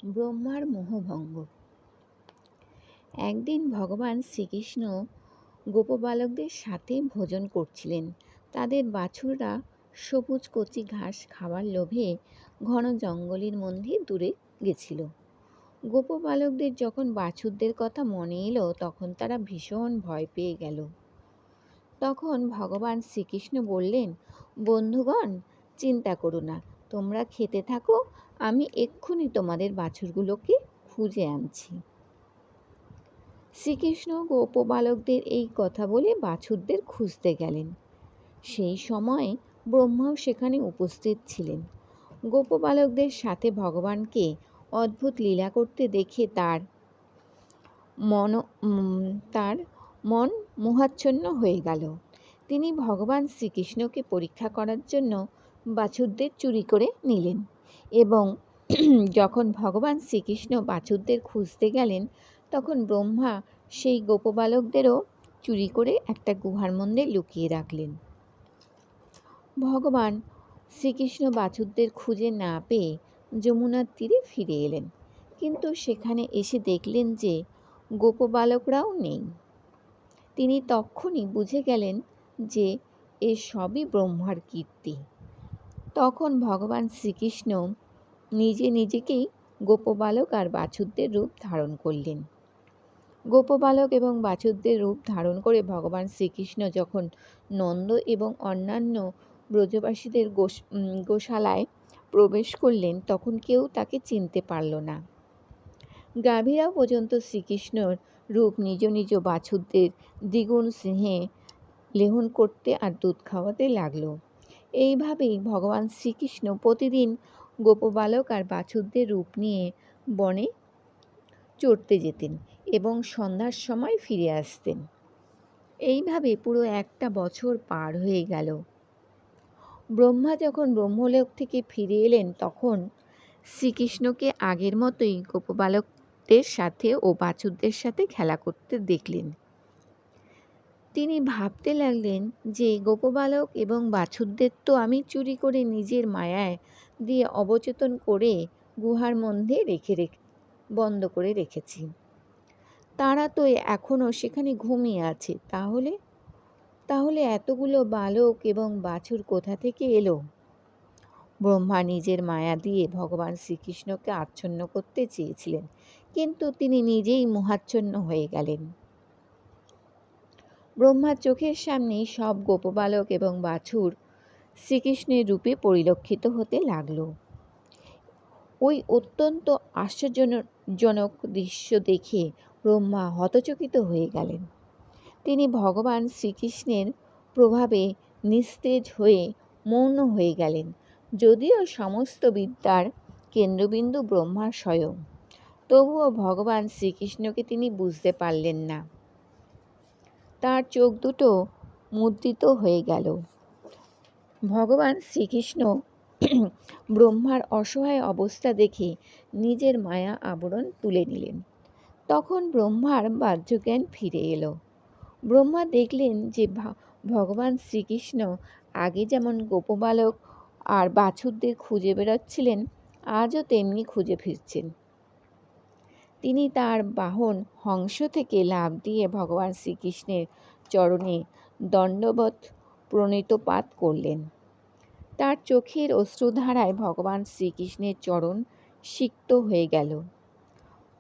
ব্রহ্মার মোহভঙ্গ। একদিন ভগবান শ্রীকৃষ্ণ গোপবালকদের সাথে ভোজন করছিলেন। তাদের বাছুররা সবুজ কচি ঘাস খাওয়ার লোভে ঘন জঙ্গলের মধ্যে দূরে গেছিল। গোপবালকদের যখন বাছুরদের কথা মনে এলো তখন তারা ভীষণ ভয় পেয়ে গেল। তখন ভগবান শ্রীকৃষ্ণ বললেন, বন্ধুগণ, চিন্তা করো না, তোমরা খেতে থাকো, আমি এক্ষুনি তোমাদের বাছুরগুলোকে খুঁজে আনছি। শ্রীকৃষ্ণ গোপবালকদের এই কথা বলে বাছুরদের খুঁজতে গেলেন। সেই সময় ব্রহ্মাও সেখানে উপস্থিত ছিলেন। গোপবালকদের সাথে ভগবানকে অদ্ভুত লীলা করতে দেখে তার মন মোহাচ্ছন্ন হয়ে গেল। তিনি ভগবান শ্রীকৃষ্ণকে পরীক্ষা করার জন্য বাছুরদের চুরি করে নিলেন এবং যখন ভগবান শ্রীকৃষ্ণ বাছুরদের খুঁজতে গেলেন তখন ব্রহ্মা সেই গোপবালকদেরও চুরি করে একটা গুহার মধ্যে লুকিয়ে রাখলেন। ভগবান শ্রীকৃষ্ণ বাছুরদের খুঁজে না পেয়ে যমুনার তীরে ফিরে এলেন, কিন্তু সেখানে এসে দেখলেন যে গোপবালকরাও নেই। তিনি তখনই বুঝে গেলেন যে এ সবই ব্রহ্মার কীর্তি। তখন ভগবান শ্রীকৃষ্ণ নিজেকেই গোপবালক আর বাছুরদের রূপ ধারণ করলেন। গোপবালক এবং বাছুরদের রূপ ধারণ করে ভগবান শ্রীকৃষ্ণ যখন নন্দ এবং অন্যান্য ব্রজবাসীদের গোশালায় প্রবেশ করলেন তখন কেউ তাকে চিনতে পারল না। গাভীরাও পর্যন্ত শ্রীকৃষ্ণর রূপ নিজ নিজ বাছুরদের দ্বিগুণ স্নেহে লেহন করতে আর দুধ খাওয়াতে লাগল। এইভাবেই ভগবান শ্রীকৃষ্ণ প্রতিদিন গোপবালক আর বাছুরদের রূপ নিয়ে বনে চড়তে যেতেন এবং সন্ধ্যার সময় ফিরে আসতেন। এইভাবে পুরো একটা বছর পার হয়ে গেল। ব্রহ্মা যখন ব্রহ্মলোক থেকে ফিরে এলেন তখন শ্রীকৃষ্ণকে আগের মতোই গোপবালকদের সাথে ও বাছুরদের সাথে খেলা করতে দেখলেন। তিনি ভাবতে লাগলেন যে গোপবালক এবং বাছুরদের তো আমি চুরি করে নিজের মায়ায় দিয়ে অবচেতন করে গুহার মধ্যে বন্ধ করে রেখেছি। তারা তো এখনও সেখানে ঘুমিয়ে আছে। তাহলে এতগুলো বালক এবং বাছুর কোথা থেকে এলো? ব্রহ্মা নিজের মায়া দিয়ে ভগবান শ্রীকৃষ্ণকে আচ্ছন্ন করতে চেয়েছিলেন, কিন্তু তিনি নিজেই মোহাচ্ছন্ন হয়ে গেলেন। ব্রহ্মার চোখের সামনেই সব গোপবালক এবং বাছুর শ্রীকৃষ্ণের রূপে পরিলক্ষিত হতে লাগল। ওই অত্যন্ত আশ্চর্যজনক দৃশ্য দেখে ব্রহ্মা হতচকিত হয়ে গেলেন। তিনি ভগবান শ্রীকৃষ্ণের প্রভাবে নিস্তেজ হয়ে মৌন হয়ে গেলেন। যদিও সমস্ত বিদ্যার কেন্দ্রবিন্দু ব্রহ্মা স্বয়ং, তবুও ভগবান শ্রীকৃষ্ণকে তিনি বুঝতে পারলেন না। তার চোখ দুটো মুদ্রিত হয়ে গেল। ভগবান শ্রীকৃষ্ণ ব্রহ্মার অসহায় অবস্থা দেখে নিজের মায়া আবরণ তুলে নিলেন। তখন ব্রহ্মার বাহ্যজ্ঞান ফিরে এলো। ব্রহ্মা দেখলেন যে ভগবান শ্রীকৃষ্ণ আগে যেমন গোপবালক আর বাছুরদের খুঁজে বেড়াচ্ছিলেন, আজও তেমনি খুঁজে ফিরছেন। তিনি তার বাহন হংস থেকে লাফ দিয়ে ভগবান শ্রীকৃষ্ণের চরণে দণ্ডবৎ প্রণিতপাত করলেন। তার চোখের অশ্রুধারায় ভগবান শ্রীকৃষ্ণের চরণ সিক্ত হয়ে গেল।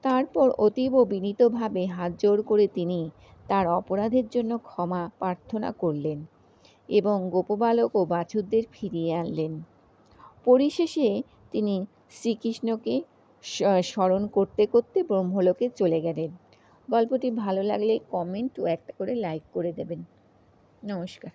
তারপর অতীব বিনীতভাবে হাত জোড় করে তিনি তার অপরাধের জন্য ক্ষমা প্রার্থনা করলেন এবং গোপবালক ও বাছুরদের ফিরিয়ে আনলেন। পরিশেষে তিনি শ্রীকৃষ্ণকে স্মরণ করতে করতে ব্রহ্মলোকে চলে গেলেন। গল্পটি ভালো লাগলে কমেন্ট ও একটা করে লাইক করে দেবেন। নমস্কার।